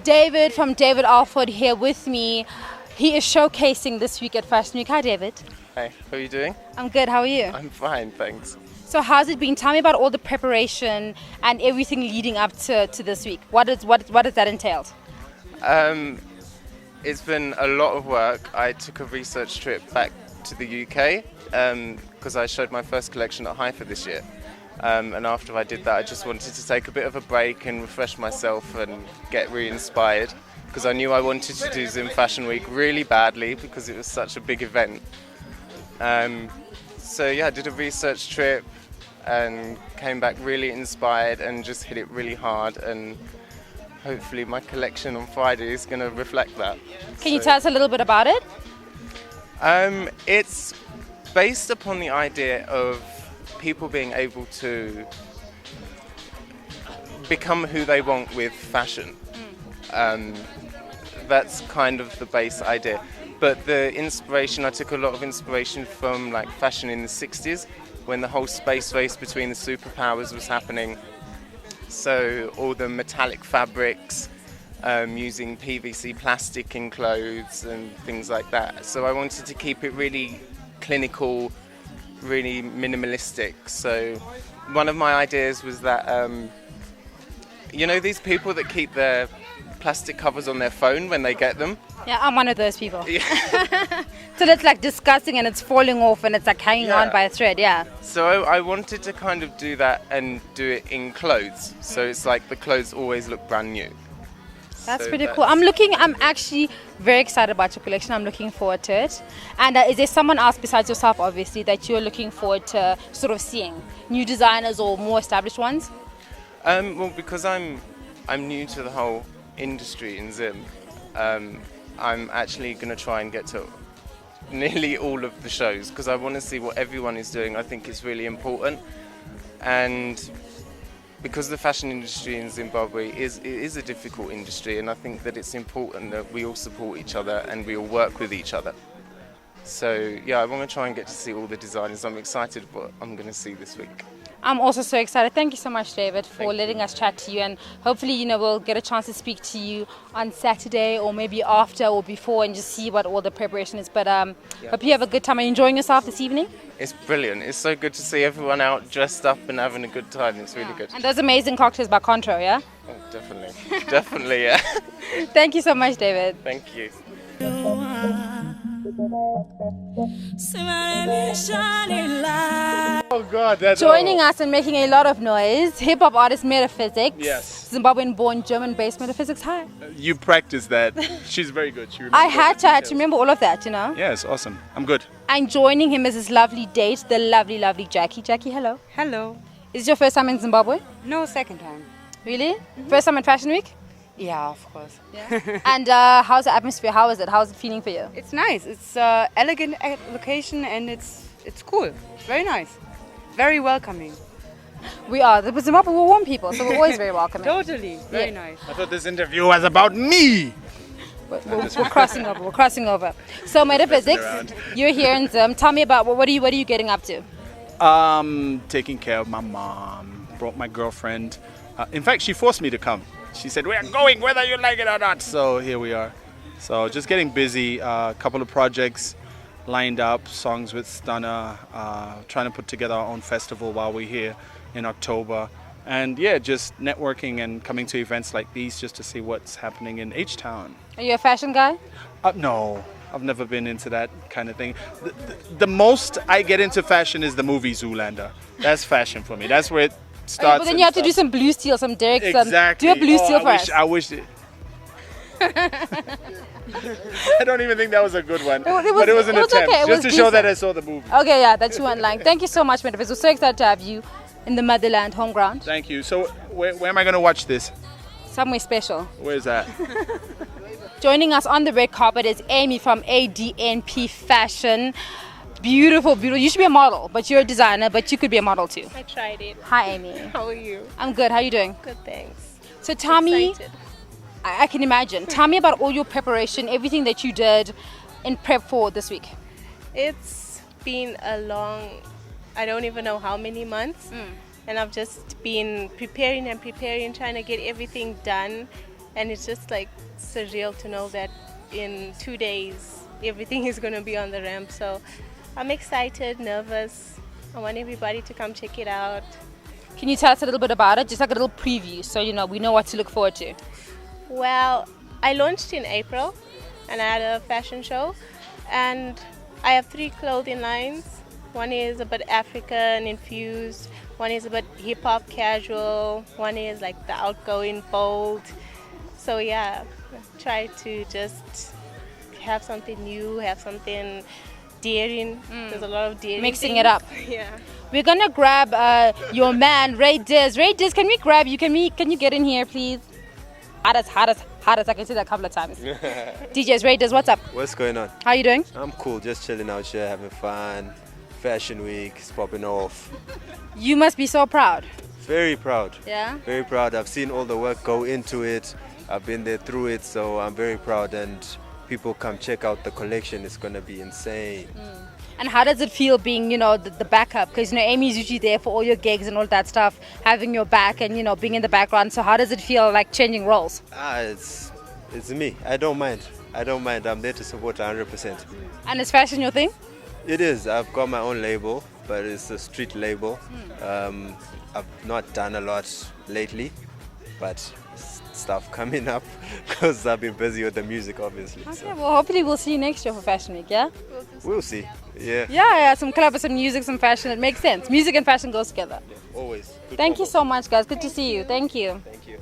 David from David Alford here with me. He is showcasing this week at Fashion Week. Hi, David. Hi, how are you doing? I'm good. How are you? I'm fine, thanks. So how's it been? Tell me about all the preparation and everything leading up to this week. What does that entail? It's been a lot of work. I took a research trip back to the UK because I showed my first collection at Haifa this year. And after I did that, I just wanted to take a bit of a break and refresh myself and get re-inspired because I knew I wanted to do Zim Fashion Week really badly because it was such a big event. So yeah, I did a research trip and came back really inspired and just hit it really hard, and hopefully my collection on Friday is going to reflect that. Can you tell us a little bit about it? It's based upon the idea of people being able to become who they want with fashion. That's kind of the base idea. But the inspiration, I took a lot of inspiration from like fashion in the 60s when the whole space race between the superpowers was happening. So all the metallic fabrics, using PVC plastic in clothes and things like that. So I wanted to keep it really clinical, really minimalistic. So one of my ideas was that, these people that keep their plastic covers on their phone when they get them? Yeah, I'm one of those people. Yeah. So that's like disgusting and it's falling off and it's like hanging on by a thread, yeah. So I wanted to kind of do that and do it in clothes. So it's like the clothes always look brand new. That's pretty cool. I'm actually very excited about your collection. I'm looking forward to it. And is there someone else besides yourself, obviously, that you're looking forward to sort of seeing? New designers or more established ones? Well, because I'm new to the whole industry in Zim, I'm actually going to try and get to nearly all of the shows because I want to see what everyone is doing. I think it's really important. And because the fashion industry in Zimbabwe is a difficult industry, and I think that it's important that we all support each other and we all work with each other. So yeah, I want to try and get to see all the designers. I'm excited what I'm going to see this week. I'm also so excited. Thank you so much, David, for letting us chat to you, and hopefully, we'll get a chance to speak to you on Saturday or maybe after or before and just see what all the preparation is. But hope you have a good time. Are you enjoying yourself this evening? It's brilliant. It's so good to see everyone out dressed up and having a good time. It's really good. And those amazing cocktails by Contro, yeah? Oh, definitely. Definitely, yeah. Thank you so much, David. Thank you. Oh God, that's joining us and making a lot of noise, hip-hop artist Metaphysics. Yes. Zimbabwean-born, German-based Metaphysics. Hi. You practiced that. She's very good. She I had to remember all of that, Yeah, it's awesome. I'm good. And joining him is his lovely date, the lovely, lovely Jackie. Jackie, hello. Hello. Is it your first time in Zimbabwe? No, second time. Really? First time at Fashion Week? Yeah, of course. Yeah. And how's the atmosphere? How is it? How's it feeling for you? It's nice. It's elegant location and it's cool. Very nice. Very welcoming. We are. The Zimbabwe, we're warm people, so we're always very welcoming. Totally. Very nice. I thought this interview was about me. We're crossing over. We're crossing over. So Metaphysics, you're here in Zim. Tell me about what are you getting up to? Taking care of my mom. Brought my girlfriend. In fact, she forced me to come. She said, "We are going whether you like it or not." So here we are. So just getting busy. A couple of projects lined up. Songs with Stunner. Trying to put together our own festival while we're here in October. And yeah, just networking and coming to events like these just to see what's happening in H-Town. Are you a fashion guy? No, I've never been into that kind of thing. The most I get into fashion is the movie Zoolander. That's fashion for me. That's where it starts. But then you have to do some blue steel, some Derek. Exactly. Do a blue steel for us. I wish it. I don't even think that was a good one. But it was an attempt. Okay. Just to show that I saw the movie. Okay, yeah, that you weren't lying. Thank you so much, Metaphysics. We're so excited to have you in the motherland, home ground. Thank you. So where am I going to watch this? Somewhere special. Where's that? Joining us on the red carpet is Amy from ADNP Fashion. Beautiful, beautiful. You should be a model, but you're a designer, but you could be a model too. I tried it. Hi, Amy. How are you? I'm good. How are you doing? Good, thanks. So tell me, Excited. I can imagine. Tell me about all your preparation, everything that you did in prep for this week. It's been a long, I don't even know how many months. And I've just been preparing, trying to get everything done and it's just like surreal to know that in 2 days everything is going to be on the ramp. So I'm excited, nervous. I want everybody to come check it out. Can you tell us a little bit about it? Just like a little preview, so we know what to look forward to. Well, I launched in April and I had a fashion show, and I have 3 clothing lines. One is a bit African infused, one is a bit hip hop casual, one is like the outgoing bold. So yeah, try to just have something new, have something daring. There's a lot of daring. Mixing things. it up. Yeah. We're gonna grab your man, Ray Diz. Ray Diz, can we grab you? Can you get in here, please? Hottest. I can say that a couple of times. DJs, Ray Diz, what's up? What's going on? How you doing? I'm cool, just chilling out here, having fun. Fashion week is popping off. You must be so proud. Very proud. Yeah? Very proud. I've seen all the work go into it. I've been there through it, so I'm very proud. And people come check out the collection. It's gonna be insane. And how does it feel being, the backup? Because, Amy's usually there for all your gigs and all that stuff, having your back and, being in the background. So how does it feel like changing roles? It's me. I don't mind. I'm there to support 100%. And is fashion your thing? It is. I've got my own label, but it's a street label. I've not done a lot lately, but stuff coming up because I've been busy with the music, obviously. Okay, So well, hopefully we'll see you next year for Fashion Week, yeah? we'll see. Yeah. Yeah, some collab, some music, some fashion. It makes sense. Music and fashion goes together. Always. Good Thank you combo. so much, guys. Good to see you. Thank you. Thank you.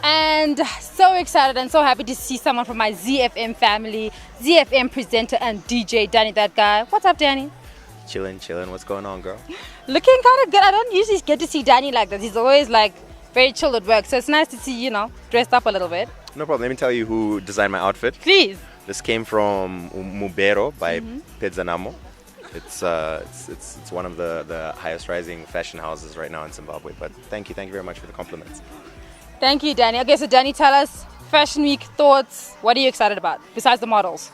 And so excited and so happy to see someone from my ZFM family, ZFM presenter and DJ, Danny, that guy. What's up, Danny? Chilling. What's going on, girl? Looking kind of good. I don't usually get to see Danny like this. He's always like very chilled at work. So it's nice to see, dressed up a little bit. No problem. Let me tell you who designed my outfit. Please. This came from Mubero by Pedzanamo. It's one of the highest rising fashion houses right now in Zimbabwe. But thank you very much for the compliments. Thank you, Danny. Okay, so Danny, tell us, Fashion Week thoughts. What are you excited about besides the models?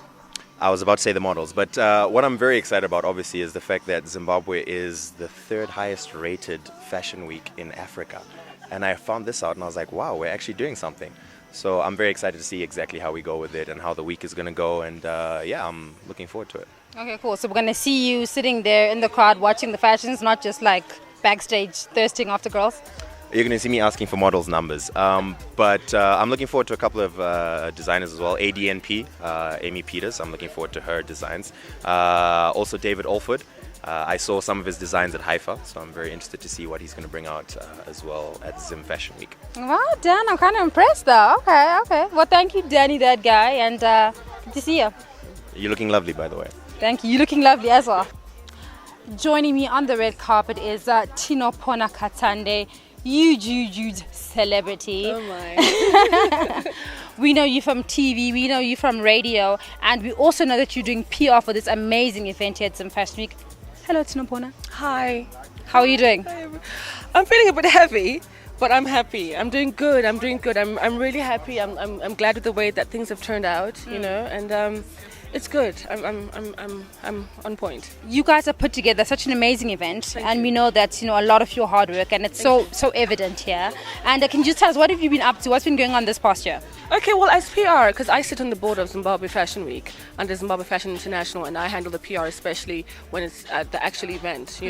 I was about to say the models, but what I'm very excited about, obviously, is the fact that Zimbabwe is the 3rd highest rated fashion week in Africa. And I found this out and I was like, wow, we're actually doing something. So I'm very excited to see exactly how we go with it and how the week is going to go. And yeah, I'm looking forward to it. Okay, cool. So we're going to see you sitting there in the crowd watching the fashions, not just like backstage thirsting after girls. You're going to see me asking for models' numbers. But I'm looking forward to a couple of designers as well. ADNP, Amy Peters, I'm looking forward to her designs. Also David Alford. I saw some of his designs at Haifa, so I'm very interested to see what he's going to bring out as well at Zim Fashion Week. Wow, Dan, I'm kind of impressed though. Okay. Well, thank you, Danny, that guy, and good to see you. You're looking lovely, by the way. Thank you. You're looking lovely as well. Joining me on the red carpet is Tinopona Katande, Juju's celebrity. Oh my. We know you from TV, we know you from radio, and we also know that you're doing PR for this amazing event here at Zim Fashion Week. Hello, Tinopona. Hi. How are you doing? I'm feeling a bit heavy, but I'm happy. I'm doing good. I'm really happy. I'm glad with the way that things have turned out, and it's good. I'm on point. You guys have put together such an amazing event, and we know that a lot of your hard work, and it's so evident here. And can you just tell us, what have you been up to? What's been going on this past year? Okay, well, as PR, because I sit on the board of Zimbabwe Fashion Week under Zimbabwe Fashion International, and I handle the PR, especially when it's at the actual event.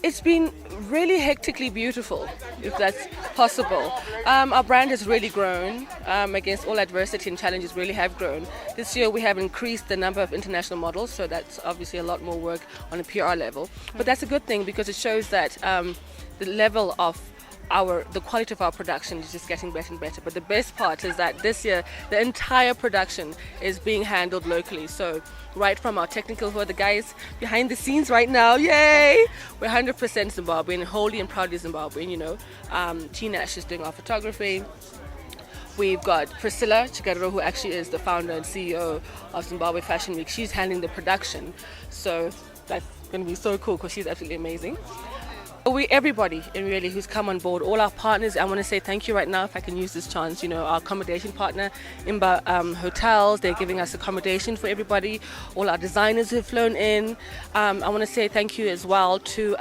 It's been really hectically beautiful, if that's possible. Our brand has really grown against all adversity, and challenges really have grown. This year we have increased the number of international models, so that's obviously a lot more work on a PR level. But that's a good thing because it shows that the level of the quality of our production is just getting better and better. But the best part is that this year the entire production is being handled locally. So right from our technical, who are the guys behind the scenes right now, yay! We're 100% Zimbabwean, wholly and proudly Zimbabwean, T-Nash is doing our photography. We've got Priscilla Chigariro, who actually is the founder and CEO of Zimbabwe Fashion Week. She's handling the production. So that's going to be so cool because she's absolutely amazing. Everybody really who's come on board, all our partners, I want to say thank you right now if I can use this chance. Our accommodation partner, Imba Hotels, they're giving us accommodation for everybody. All our designers who've flown in. I want to say thank you as well to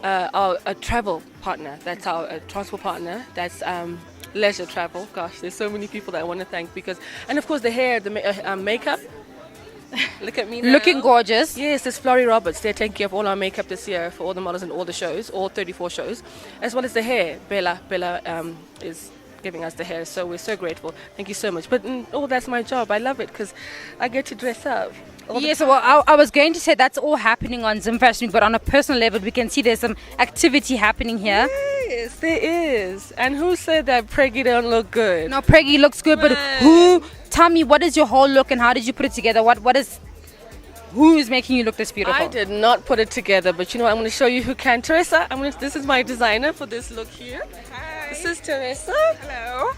our travel partner, that's our transport partner, that's leisure travel. Gosh, there's so many people that I want to thank and of course the hair, the makeup. Look at me now. Looking gorgeous. Yes, there's Florrie Roberts. They're taking care of all our makeup this year for all the models and all the shows, all 34 shows, as well as the hair. Bella is giving us the hair, so we're so grateful. Thank you so much. But that's my job. I love it because I get to dress up. Yes, well, I was going to say that's all happening on Zim Fashion Week, but on a personal level, we can see there's some activity happening here. Yes, there is. And who said that Preggy don't look good? No, Preggy looks good, but tell me, what is your whole look and how did you put it together? Who is making you look this beautiful? I did not put it together, but I'm going to show you who can. Teresa, this is my designer for this look here. Hi. This is Teresa. Hello.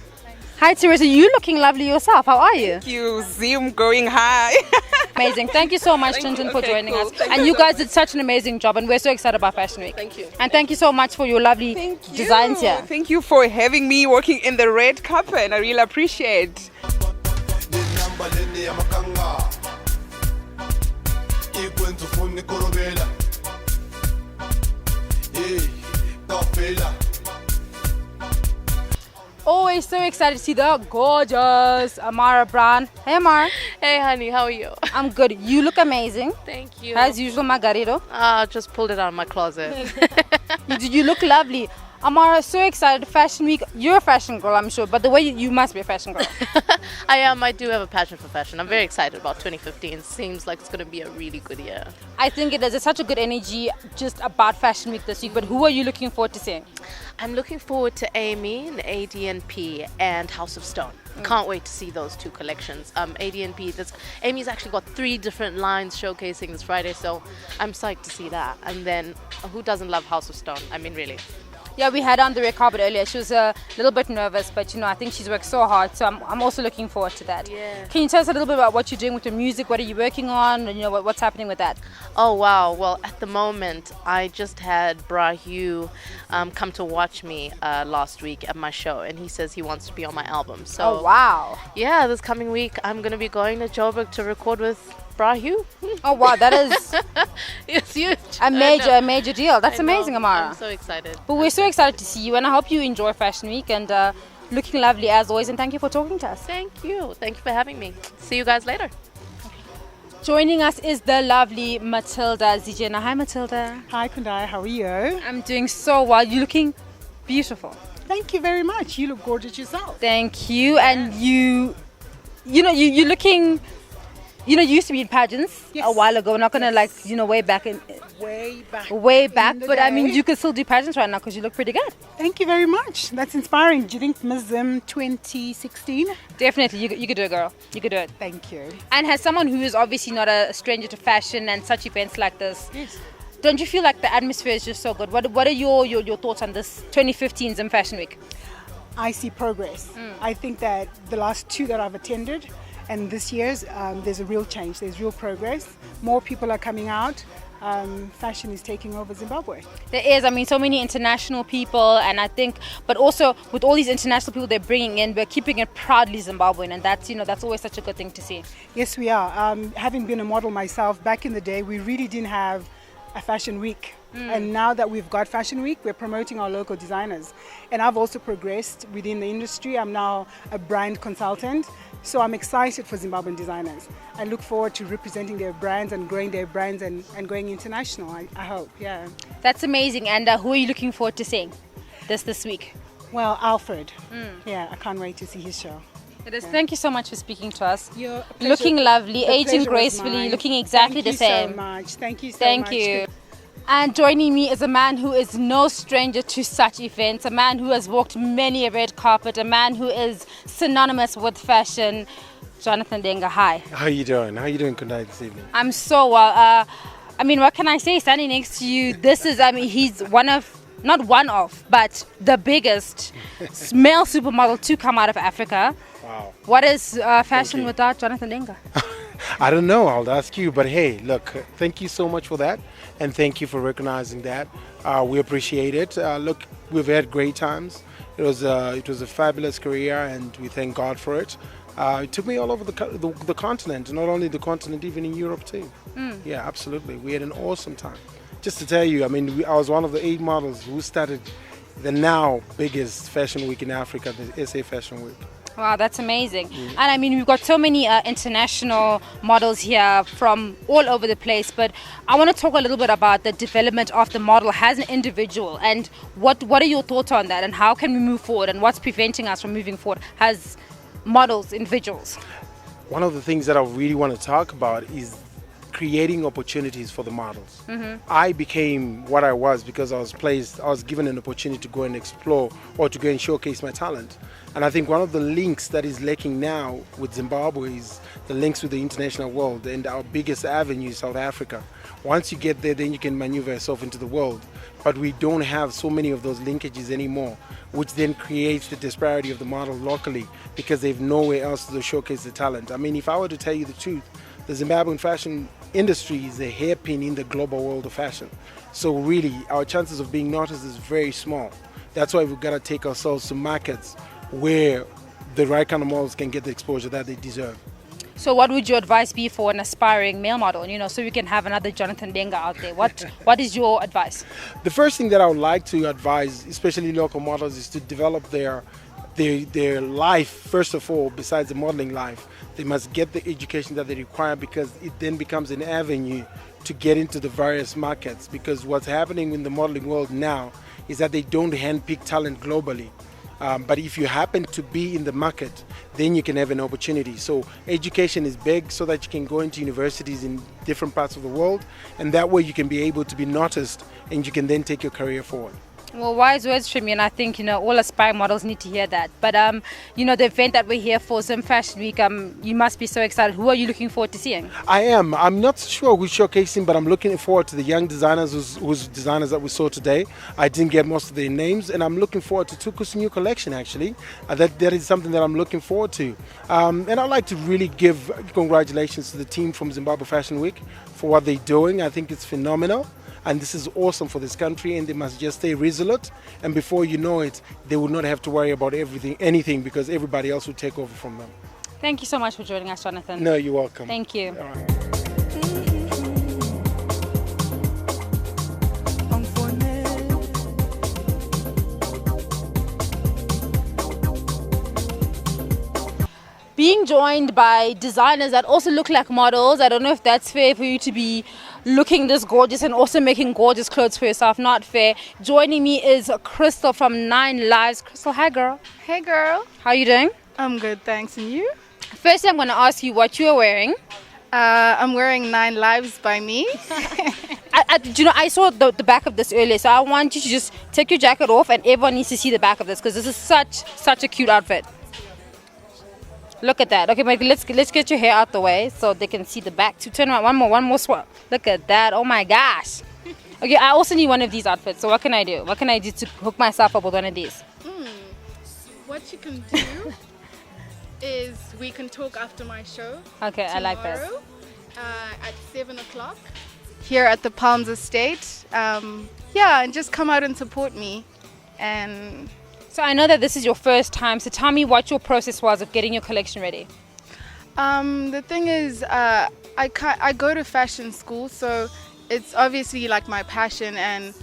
Hi, Teresa. You looking lovely yourself. How are you? Thank you. Zim going high. Amazing. Thank you so much, Tintin, for joining us. And you guys did such an amazing job, and we're so excited about Fashion Week. Thank you. And thank you so much for your lovely designs here. Thank you for having me working in the red carpet. I really appreciate. Always so excited to see the gorgeous Amara Brown. Hey, Amara. Hey, honey, how are you? I'm good. You look amazing. Thank you. As usual, Margarito. Just pulled it out of my closet. You look lovely. Amara, so excited. Fashion Week. You're a fashion girl, I'm sure, but the way you must be a fashion girl. I am. I do have a passion for fashion. I'm very excited about 2015. Seems like it's going to be a really good year. I think it is. It's such a good energy just about Fashion Week this week. But who are you looking forward to seeing? I'm looking forward to Amy and AD&P and House of Stone. Can't wait to see those two collections. AD&P, Amy's actually got 3 different lines showcasing this Friday, so I'm psyched to see that. And then, who doesn't love House of Stone? I mean, really. Yeah, we had her on the red carpet earlier. She was a little bit nervous, but I think she's worked so hard. So I'm also looking forward to that. Yeah. Can you tell us a little bit about what you're doing with your music? What are you working on? And what's happening with that? Oh wow! Well, at the moment, I just had Bra Hugh come to watch me last week at my show, and he says he wants to be on my album. So oh wow! Yeah, this coming week I'm gonna be going to Joburg to record with Bra Hugh. Oh wow, that is it's huge. A major deal. That's amazing, Amara. I'm so excited. But we're so excited to see you, and I hope you enjoy Fashion Week and looking lovely as always. And thank you for talking to us. Thank you for having me. See you guys later. Joining us is the lovely Matilda Zijena. Hi, Matilda. Hi, Kundai. How are you? I'm doing so well. You're looking beautiful. Thank you very much. You look gorgeous yourself. Thank you. And you're looking. You used to be in pageants a while ago. We're not gonna way back. Way back. But I mean, you can still do pageants right now because you look pretty good. Thank you very much. That's inspiring. Do you think Miss Zim 2016? Definitely, you could do it, girl. You could do it. Thank you. And as someone who is obviously not a stranger to fashion and such events like this, yes, don't you feel like the atmosphere is just so good? What are your thoughts on this 2015 Zim Fashion Week? I see progress. I think that the last 2 that I've attended, and this year's, there's a real change. There's real progress. More people are coming out. Fashion is taking over Zimbabwe. There is. I mean, so many international people, and I think, but also with all these international people they're bringing in, we're keeping it proudly Zimbabwean, and that's always such a good thing to see. Yes, we are. Having been a model myself, back in the day, we really didn't have a fashion week. And now that we've got Fashion Week, we're promoting our local designers. And I've also progressed within the industry. I'm now a brand consultant. So I'm excited for Zimbabwean designers. I look forward to representing their brands and growing their brands and going international, I hope, yeah. That's amazing. And who are you looking forward to seeing this week? Well, Alfred. Yeah, I can't wait to see his show. It is. Yeah. Thank you so much for speaking to us. You're looking lovely, aging gracefully, looking exactly the same. Thank you so much. Thank you. And joining me is a man who is no stranger to such events, a man who has walked many a red carpet, a man who is synonymous with fashion. Jonathan Denga, hi. How are you doing? How are you doing, Kundai, this evening? I'm so well. I mean, what can I say? Standing next to you, he's but the biggest male supermodel to come out of Africa. Wow. What is fashion without Jonathan Denga? I don't know. I'll ask you. But hey, look, thank you so much for that. And thank you for recognizing that. We appreciate it. Look, we've had great times. It was a fabulous career, and we thank God for it. It took me all over the continent, not only the continent, even in Europe too. Yeah, absolutely. We had an awesome time. Just to tell you, I mean, I was one of the 8 models who started the now biggest fashion week in Africa, the SA Fashion Week. Wow, that's amazing. And I mean, we've got so many international models here from all over the place, but I want to talk a little bit about the development of the model as an individual, and what are your thoughts on that, and how can we move forward, and what's preventing us from moving forward as models, individuals? One of the things that I really want to talk about is creating opportunities for the models. I became what I was because I was given an opportunity to go and explore or to go and showcase my talent. And I think one of the links that is lacking now with Zimbabwe is the links with the international world, and our biggest avenue is South Africa. Once you get there, then you can maneuver yourself into the world. But we don't have so many of those linkages anymore, which then creates the disparity of the model locally because they've nowhere else to showcase the talent. I mean, if I were to tell you the truth, the Zimbabwean fashion industry is a hairpin in the global world of fashion. So really, our chances of being noticed is very small. That's why we've got to take ourselves to markets where the right kind of models can get the exposure that they deserve. So what would your advice be for an aspiring male model, so we can have another Jonathan Denga out there? What is your advice? The first thing that I would like to advise, especially local models, is to develop their life, first of all, besides the modeling life. They must get the education that they require, because it then becomes an avenue to get into the various markets. Because what's happening in the modeling world now is that they don't handpick talent globally. But if you happen to be in the market, then you can have an opportunity. So education is big, so that you can go into universities in different parts of the world, and that way you can be able to be noticed, and you can then take your career forward. Well, wise words from you, and I think all aspiring models need to hear that. But the event that we're here for, Zim Fashion Week, you must be so excited. Who are you looking forward to seeing? I am. I'm not sure who's showcasing, but I'm looking forward to the young designers whose designers that we saw today. I didn't get most of their names, and I'm looking forward to Tuku's new collection. Actually, that is something that I'm looking forward to. And I'd like to really give congratulations to the team from Zimbabwe Fashion Week for what they're doing. I think it's phenomenal. And this is awesome for this country, and they must just stay resolute. And before you know it, they will not have to worry about anything, because everybody else will take over from them. Thank you so much for joining us, Jonathan. No, you're welcome. Thank you. All right. Being joined by designers that also look like models. I don't know if that's fair for you to be looking this gorgeous and also making gorgeous clothes for yourself. Not fair. Joining me is Crystal from 9 Lives. Crystal, hi girl. Hey girl. How are you doing? I'm good, thanks. And you? Firstly, I'm going to ask you what you are wearing. I'm wearing 9 Lives by me. I saw the back of this earlier, so I want you to just take your jacket off, and everyone needs to see the back of this, because this is such a cute outfit. Look at that. Okay, but let's get your hair out the way so they can see the back. Turn around. One more swap. Look at that. Oh my gosh. Okay, I also need one of these outfits. So what can I do? What can I do to hook myself up with one of these? What you can do is we can talk after my show. Okay, I like that. At 7 o'clock here at the Palms Estate. And just come out and support me. And so I know that this is your first time, so tell me what your process was of getting your collection ready. The thing is, I go to fashion school, so it's obviously like my passion, and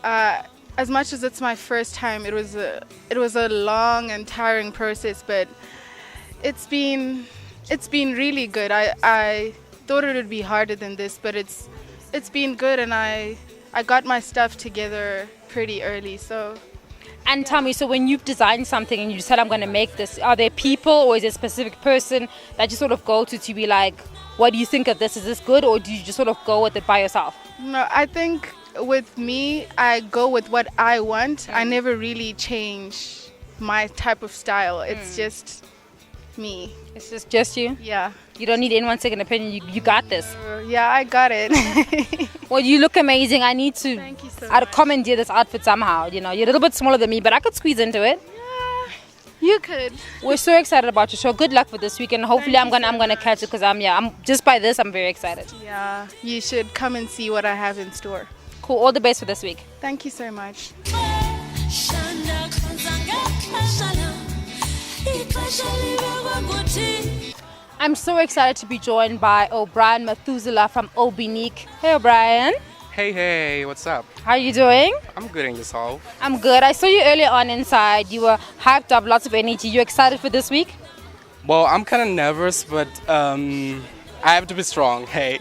as much as it's my first time, it was a long and tiring process, but it's been really good. I thought it would be harder than this, but it's been good, and I got my stuff together pretty early, so. And tell me, so when you've designed something and you decide I'm going to make this, are there people or is there a specific person that you sort of go to be like, what do you think of this? Is this good? Or do you just sort of go with it by yourself? No, I think with me, I go with what I want. I never really change my type of style. It's just me. It's just you? Yeah. You don't need anyone's second opinion. You got this. Yeah, I got it. Well, you look amazing. I need to Thank you so I'd commandeer this outfit somehow. You're a little bit smaller than me, but I could squeeze into it. Yeah, you could. We're so excited about your show. Good luck for this week, and hopefully I'm gonna catch it, because I'm just by this I'm very excited. Yeah, you should come and see what I have in store. Cool. All the best for this week. Thank you so much. I'm so excited to be joined by O'Brien Methuselah from Obinique. Hey O'Brien. Hey, what's up? How are you doing? I'm good and yourself. I'm good. I saw you earlier on inside. You were hyped up, lots of energy. You excited for this week? Well, I'm kind of nervous, but I have to be strong. Hey.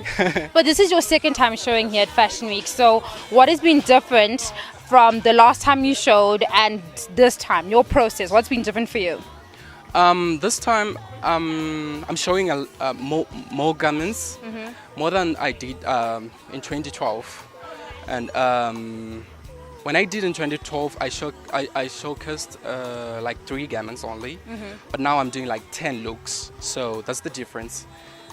But this is your second time showing here at Fashion Week. So what has been different from the last time you showed and this time? Your process, what's been different for you? This time I'm showing more garments, more than I did in 2012. And when I did in 2012, I showcased like 3 garments only. But now I'm doing like 10 looks. So that's the difference.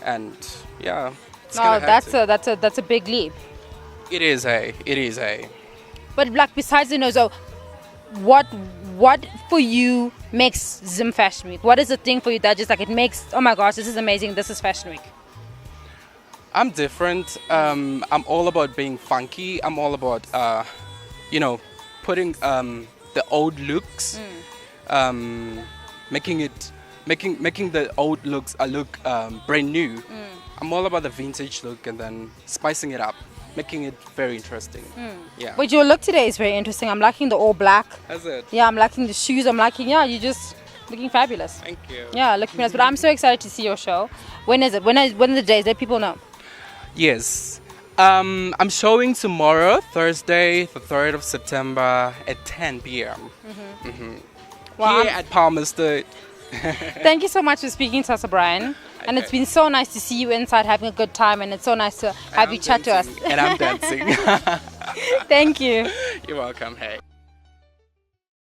And yeah, it's No, that's a big leap. It is a. But like besides the nose, what for you makes Zim Fashion Week? What is the thing for you that just like it makes, oh my gosh, this is amazing, this is Fashion Week? I'm different. I'm all about being funky. I'm all about, putting the old looks, making the old looks look brand new. I'm all about the vintage look and then spicing it up, making it very interesting. Yeah. But your look today is very interesting. I'm liking the all black. That's it. Yeah, I'm liking the shoes. I'm liking, you're just looking fabulous. Thank you. Yeah, looking fabulous. But I'm so excited to see your show. When is it? When are the days? Let people know. Yes. I'm showing tomorrow, Thursday, the 3rd of September at 10 p.m. Well, Here at Palmerston. Thank you so much for speaking to us, Brian. And it's been so nice to see you inside having a good time, and it's so nice to have you chat to us. And I'm dancing. Thank you. You're welcome. Hey.